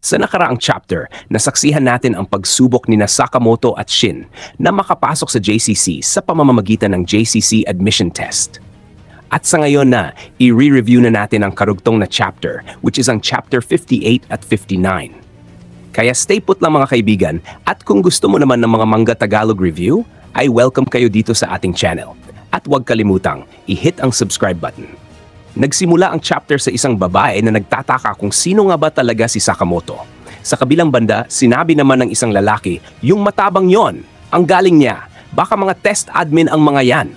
Sa nakaraang chapter, nasaksihan natin ang pagsubok ni Sakamoto at Shin na makapasok sa JCC sa pamamagitan ng JCC Admission Test. At sa ngayon na, i-review na natin ang karugtong na chapter, which is ang chapter 58 at 59. Kaya stay put lang mga kaibigan, at kung gusto mo naman ng mga manga Tagalog review, ay welcome kayo dito sa ating channel. At huwag kalimutang, i-hit ang subscribe button. Nagsimula ang chapter sa isang babae na nagtataka kung sino nga ba talaga si Sakamoto. Sa kabilang banda, sinabi naman ng isang lalaki, yung matabang yon, ang galing niya, baka mga test admin ang mga yan.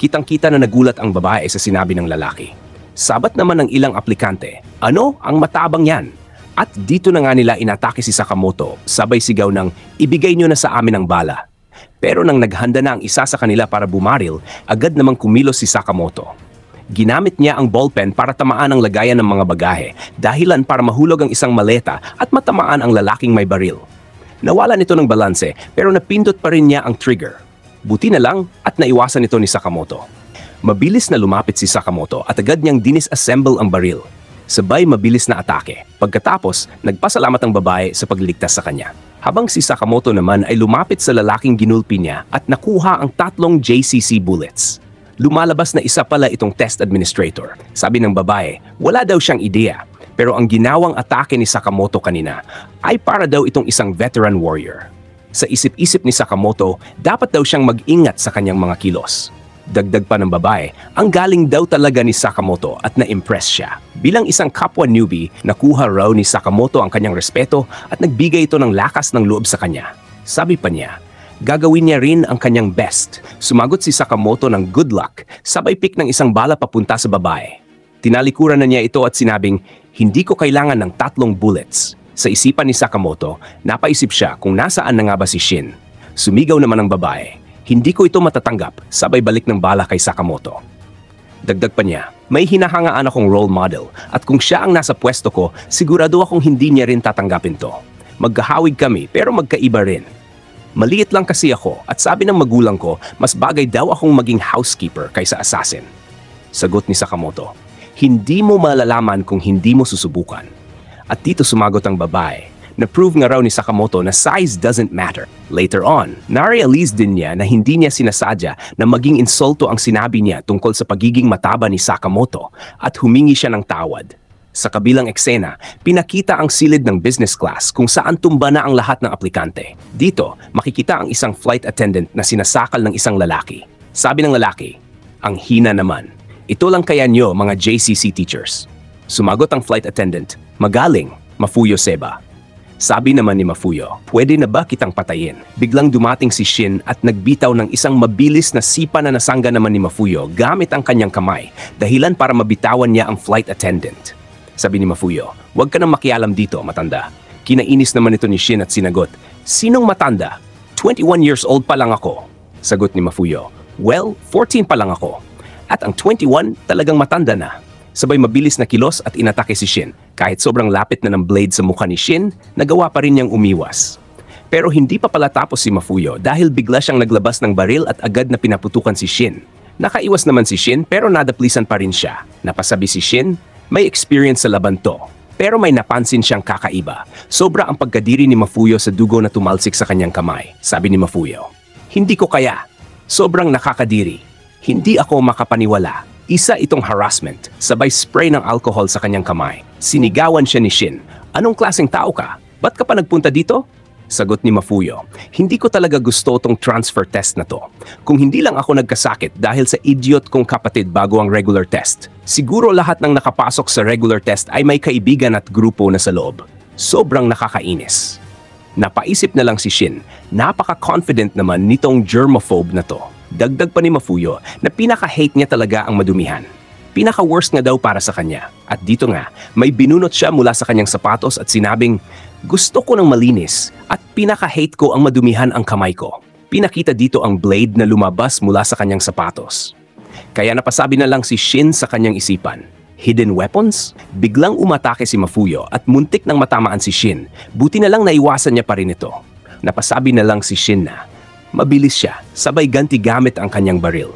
Kitang-kita na nagulat ang babae sa sinabi ng lalaki. Sabat naman ng ilang aplikante, ano ang matabang yan? At dito na nga nila inatake si Sakamoto, sabay sigaw ng, ibigay nyo na sa amin ang bala. Pero nang naghanda na ang isa sa kanila para bumaril, agad namang kumilos si Sakamoto. Ginamit niya ang ballpen para tamaan ang lagayan ng mga bagahe, dahilan para mahulog ang isang maleta at matamaan ang lalaking may baril. Nawalan ito ng balanse pero napindot pa rin niya ang trigger. Buti na lang at naiwasan ito ni Sakamoto. Mabilis na lumapit si Sakamoto at agad niyang dinisassemble ang baril. Sabay mabilis na atake. Pagkatapos, nagpasalamat ang babae sa pagliligtas sa kanya. Habang si Sakamoto naman ay lumapit sa lalaking ginulpi niya at nakuha ang 3 JCC bullets. Lumalabas na isa pala itong test administrator. Sabi ng babae, wala daw siyang ideya. Pero ang ginawang atake ni Sakamoto kanina ay para daw itong isang veteran warrior. Sa isip-isip ni Sakamoto, dapat daw siyang mag-ingat sa kanyang mga kilos. Dagdag pa ng babae, ang galing daw talaga ni Sakamoto at na-impress siya. Bilang isang kapwa newbie, nakuha raw ni Sakamoto ang kanyang respeto at nagbigay ito ng lakas ng loob sa kanya. Sabi pa niya, gagawin niya rin ang kanyang best. Sumagot si Sakamoto ng good luck, sabay pick ng isang bala papunta sa babae. Tinalikuran na niya ito at sinabing, hindi ko kailangan ng 3 bullets. Sa isipan ni Sakamoto, napaisip siya kung nasaan na nga ba si Shin. Sumigaw naman ang babae, hindi ko ito matatanggap, sabay balik ng bala kay Sakamoto. Dagdag pa niya, may hinahangaan akong role model at kung siya ang nasa pwesto ko, sigurado akong hindi niya rin tatanggapin to. Magkahawig kami pero magkaiba rin. Maliit lang kasi ako at sabi ng magulang ko, mas bagay daw akong maging housekeeper kaysa assassin. Sagot ni Sakamoto, hindi mo malalaman kung hindi mo susubukan. At dito sumagot ang babae, na-prove nga raw ni Sakamoto na size doesn't matter. Later on, na-realize din niya na hindi niya sinasadya na maging insulto ang sinabi niya tungkol sa pagiging mataba ni Sakamoto at humingi siya ng tawad. Sa kabilang eksena, pinakita ang silid ng business class kung saan tumba na ang lahat ng aplikante. Dito, makikita ang isang flight attendant na sinasakal ng isang lalaki. Sabi ng lalaki, ang hina naman. Ito lang kaya nyo mga JCC teachers. Sumagot ang flight attendant, magaling, Mafuyo Seba. Sabi naman ni Mafuyo, pwede na ba kitang patayin? Biglang dumating si Shin at nagbitaw ng isang mabilis na sipa na nasangga naman ni Mafuyo gamit ang kanyang kamay, dahilan para mabitawan niya ang flight attendant. Sabi ni Mafuyo, huwag ka nang makialam dito, matanda. Kinainis naman ito ni Shin at sinagot, sinong matanda? 21 years old pa lang ako. Sagot ni Mafuyo, well, 14 pa lang ako. At ang 21 talagang matanda na. Sabay mabilis na kilos at inatake si Shin. Kahit sobrang lapit na ng blade sa mukha ni Shin, nagawa pa rin niyang umiwas. Pero hindi pa pala tapos si Mafuyo dahil bigla siyang naglabas ng baril at agad na pinaputukan si Shin. Nakaiwas naman si Shin pero nadaplisan pa rin siya. Napasabi si Shin, may experience sa laban to, pero may napansin siyang kakaiba. Sobra ang pagkadiri ni Mafuyo sa dugo na tumalsik sa kanyang kamay. Sabi ni Mafuyo, hindi ko kaya. Sobrang nakakadiri. Hindi ako makapaniwala. Isa itong harassment, sabay spray ng alcohol sa kanyang kamay. Sinigawan siya ni Shin. Anong klaseng tao ka? Ba't ka pa nagpunta dito? Sagot ni Mafuyo, hindi ko talaga gusto tong transfer test na to. Kung hindi lang ako nagkasakit dahil sa idiot kong kapatid bago ang regular test, siguro lahat ng nakapasok sa regular test ay may kaibigan at grupo na sa loob. Sobrang nakakainis. Napaisip na lang si Shin, napaka-confident naman nitong germaphobe na to. Dagdag pa ni Mafuyo na pinaka-hate niya talaga ang madumihan. Pinaka-worst nga daw para sa kanya. At dito nga, may binunot siya mula sa kanyang sapatos at sinabing, gusto ko ng malinis at pinaka-hate ko ang madumihan ang kamay ko. Pinakita dito ang blade na lumabas mula sa kanyang sapatos. Kaya napasabi na lang si Shin sa kanyang isipan, hidden weapons? Biglang umatake si Mafuyo at muntik nang matamaan si Shin. Buti na lang naiwasan niya pa rin ito. Napasabi na lang si Shin na, mabilis siya, sabay ganti gamit ang kanyang baril.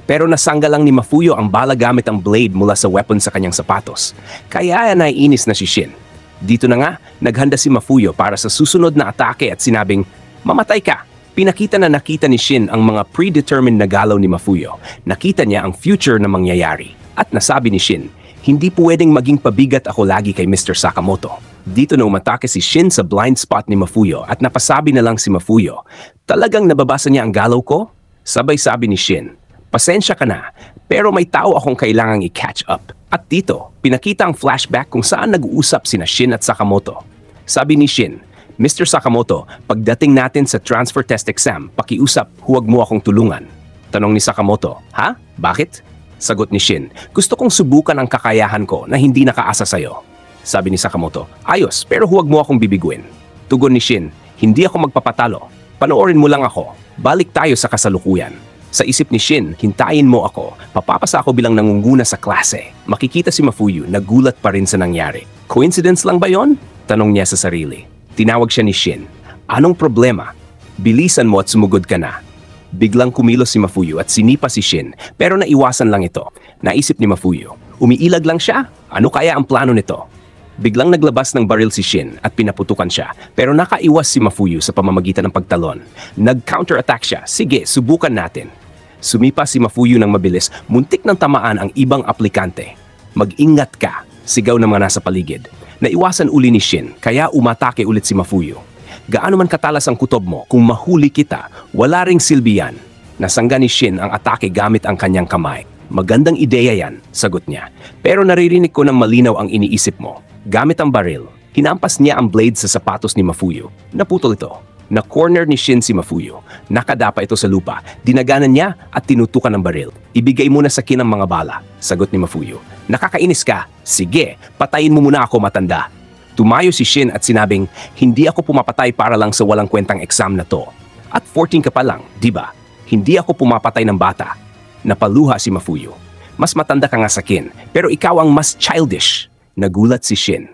Pero nasangga lang ni Mafuyo ang bala gamit ang blade mula sa weapon sa kanyang sapatos. Kaya naiinis na si Shin. Dito na nga, naghanda si Mafuyo para sa susunod na atake at sinabing, "Mamatay ka!" Pinakita na nakita ni Shin ang mga predetermined na galaw ni Mafuyo. Nakita niya ang future na mangyayari. At nasabi ni Shin, "Hindi pwedeng maging pabigat ako lagi kay Mr. Sakamoto." Dito na umatake si Shin sa blind spot ni Mafuyo at napasabi na lang si Mafuyo, "Talagang nababasa niya ang galaw ko?" Sabay sabi ni Shin, "Pasensya ka na, pero may tao akong kailangang i-catch up." At dito, pinakita ang flashback kung saan nag-uusap sina Shin at Sakamoto. Sabi ni Shin, "Mr. Sakamoto, pagdating natin sa transfer test exam, pakiusap, huwag mo akong tulungan." Tanong ni Sakamoto, "Ha? Bakit?" Sagot ni Shin, "Gusto kong subukan ang kakayahan ko na hindi nakaasa sa'yo." Sabi ni Sakamoto, "Ayos, pero huwag mo akong bibiguin." Tugon ni Shin, "Hindi ako magpapatalo. Panoorin mo lang ako. Balik tayo sa kasalukuyan." Sa isip ni Shin, "Hintayin mo ako. Papapasa ako bilang nangunguna sa klase." Makikita si Mafuyo, nagulat pa rin sa nangyari. "Coincidence lang ba yon?" Tanong niya sa sarili. Tinawag siya ni Shin. "Anong problema? Bilisan mo at sumugod ka na." Biglang kumilos si Mafuyo at sinipa si Shin, pero naiwasan lang ito. Naisip ni Mafuyo, umiilag lang siya? Ano kaya ang plano nito? Biglang naglabas ng baril si Shin at pinaputukan siya, pero nakaiwas si Mafuyo sa pamamagitan ng pagtalon. Nag-counterattack siya. "Sige, subukan natin." Sumipa si Mafuyo ng mabilis, muntik ng tamaan ang ibang aplikante. "Mag-ingat ka," sigaw ng mga nasa paligid. Naiwasan uli ni Shin, kaya umatake ulit si Mafuyo. "Gaano man katalas ang kutob mo, kung mahuli kita, wala ring silbi yan." Nasangga ni Shin ang atake gamit ang kanyang kamay. "Magandang ideya yan," sagot niya. "Pero naririnig ko ng malinaw ang iniisip mo." Gamit ang baril, hinampas niya ang blade sa sapatos ni Mafuyo. Naputol ito. Na-corner ni Shin si Mafuyo. Nakadapa ito sa lupa. Dinaganan niya at tinutukan ng baril. "Ibigay mo na sa akin ang mga bala," sagot ni Mafuyo. "Nakakainis ka? Sige, patayin mo muna ako, matanda." Tumayo si Shin at sinabing, "Hindi ako pumapatay para lang sa walang kwentang exam na to. At 14 ka pa lang, di ba? Hindi ako pumapatay ng bata." Napaluha si Mafuyo. "Mas matanda ka nga sa akin, pero ikaw ang mas childish." Nagulat si Shin.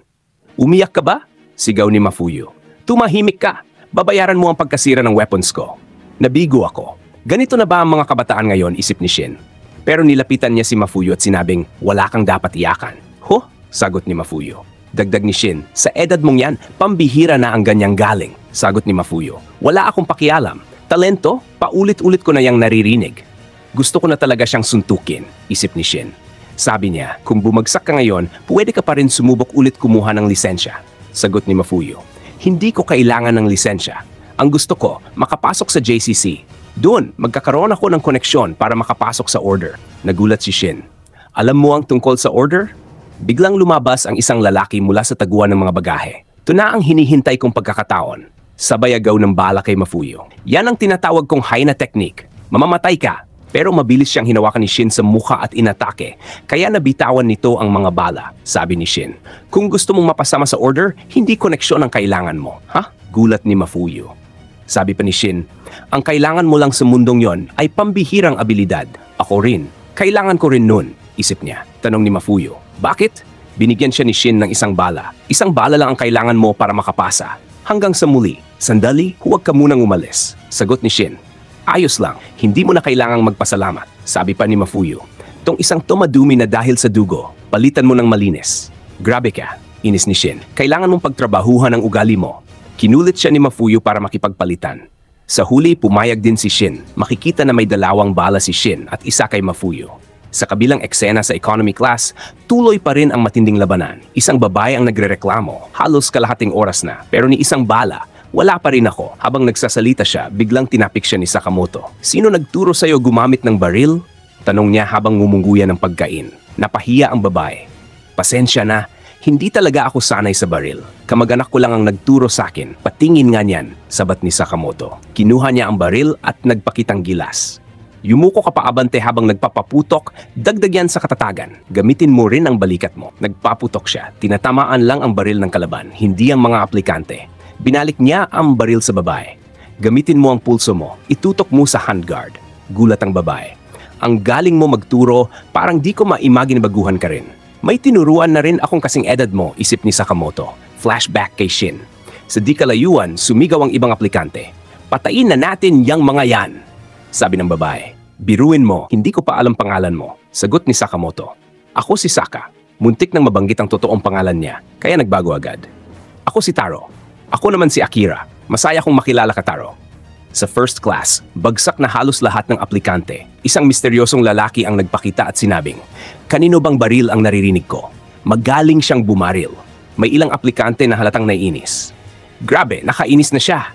"Umiyak ka ba?" sigaw ni Mafuyo. "Tumahimik ka. Babayaran mo ang pagkasira ng weapons ko." Nabigo ako. Ganito na ba ang mga kabataan ngayon, isip ni Shin. Pero nilapitan niya si Mafuyo at sinabing, "Wala kang dapat iyakan." "Huh?" sagot ni Mafuyo. Dagdag ni Shin, "Sa edad mong yan, pambihira na ang ganyang galing." Sagot ni Mafuyo, "Wala akong pakialam. Talento, paulit-ulit ko na yang naririnig." "Gusto ko na talaga siyang suntukin," isip ni Shin. Sabi niya, "Kung bumagsak ka ngayon, pwede ka pa rin sumubok ulit kumuha ng lisensya." Sagot ni Mafuyo, "Hindi ko kailangan ng lisensya. Ang gusto ko, makapasok sa JCC. Doon, magkakaroon ako ng koneksyon para makapasok sa order." Nagulat si Shin. "Alam mo ang tungkol sa order?" Biglang lumabas ang isang lalaki mula sa taguan ng mga bagahe. "Ito na ang hinihintay kong pagkakataon." Sabay agaw ng bala kay Mafuyo. "Yan ang tinatawag kong Haina technique. Mamamatay ka." Pero mabilis siyang hinawakan ni Shin sa mukha at inatake, kaya nabitawan nito ang mga bala. Sabi ni Shin, "Kung gusto mong mapasama sa order, hindi koneksyon ang kailangan mo." "Ha?" Gulat ni Mafuyo. Sabi pa ni Shin, "Ang kailangan mo lang sa mundong yon ay pambihirang abilidad. Ako rin. Kailangan ko rin nun," isip niya. Tanong ni Mafuyo, "Bakit?" Binigyan siya ni Shin ng isang bala. "Isang bala lang ang kailangan mo para makapasa. Hanggang sa muli. Sandali, huwag ka munang umalis." Sagot ni Shin, "Ayos lang, hindi mo na kailangang magpasalamat." Sabi pa ni Mafuyo, "Tong isang tumadumi na dahil sa dugo, palitan mo ng malinis." "Grabe ka," inis ni Shin. "Kailangan mong pagtrabahuhan ang ugali mo." Kinulit siya ni Mafuyo para makipagpalitan. Sa huli, pumayag din si Shin. Makikita na may dalawang bala si Shin at isa kay Mafuyo. Sa kabilang eksena sa economy class, tuloy pa rin ang matinding labanan. Isang babae ang nagrereklamo, halos kalahating oras na, pero ni isang bala, wala pa rin ako. Habang nagsasalita siya, biglang tinapik siya ni Sakamoto. "Sino nagturo sa'yo gumamit ng baril?" Tanong niya habang ngumungguya ng pagkain. Napahiya ang babae. "Pasensya na, hindi talaga ako sanay sa baril. Kamag-anak ko lang ang nagturo sa akin. Patingin nga niyan," sabat ni Sakamoto. Kinuha niya ang baril at nagpakitang gilas. "Yumuko ka pa abante habang nagpapaputok, dagdag yan sa katatagan. Gamitin mo rin ang balikat mo." Nagpaputok siya. Tinatamaan lang ang baril ng kalaban, hindi ang mga aplikante. Binalik niya ang baril sa babae. "Gamitin mo ang pulso mo. Itutok mo sa handguard." Gulat ang babae. "Ang galing mo magturo, parang di ko maimagine baguhan ka rin." "May tinuruan na rin akong kasing edad mo," isip ni Sakamoto. Flashback kay Shin. Sa di kalayuan, sumigaw ang ibang aplikante. "Patayin na natin yang mga yan," sabi ng babae. "Biruin mo, hindi ko pa alam pangalan mo." Sagot ni Sakamoto. "Ako si Saka." Muntik nang mabanggit ang totoong pangalan niya, kaya nagbago agad. Ako si Taro. Ako naman si Akira. Masaya kong makilala ka, Taro. Sa first class, bagsak na halos lahat ng aplikante. Isang misteryosong lalaki ang nagpakita at sinabing, "Kanino bang baril ang naririnig ko?" Magaling siyang bumaril. May ilang aplikante na halatang naiinis. Grabe, nakainis na siya.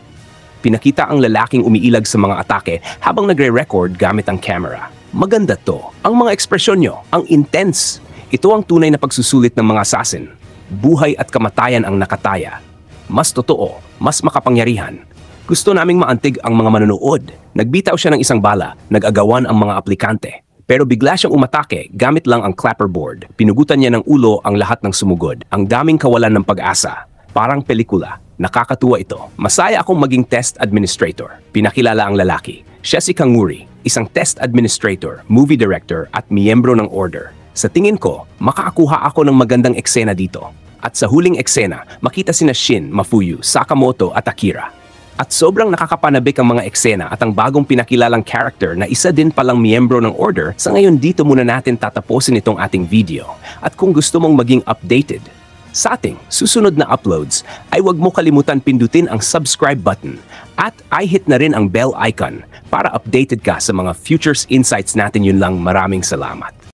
Pinakita ang lalaking umiilag sa mga atake habang nagre-record gamit ang camera. Maganda to. Ang mga ekspresyon nyo, ang intense. Ito ang tunay na pagsusulit ng mga assassin. Buhay at kamatayan ang nakataya. Mas totoo, mas makapangyarihan. Gusto naming maantig ang mga manonood. Nagbitaw siya ng isang bala, nag-agawan ang mga aplikante. Pero bigla siyang umatake gamit lang ang clapperboard. Pinugutan niya ng ulo ang lahat ng sumugod. Ang daming kawalan ng pag-asa. Parang pelikula. Nakakatuwa ito. Masaya akong maging test administrator. Pinakilala ang lalaki. Siya si Kanguri, isang test administrator, movie director at miyembro ng order. Sa tingin ko, makakakuha ako ng magandang eksena dito. At sa huling eksena, makita sina Shin, Mafuyu, Sakamoto at Akira. At sobrang nakakapanabik ang mga eksena at ang bagong pinakilalang character na isa din palang miyembro ng order. Sa ngayon dito muna natin tatapusin itong ating video. At kung gusto mong maging updated sa ating susunod na uploads, ay huwag mo kalimutan pindutin ang subscribe button at i-hit na rin ang bell icon para updated ka sa mga futures insights natin. Yun lang, maraming salamat.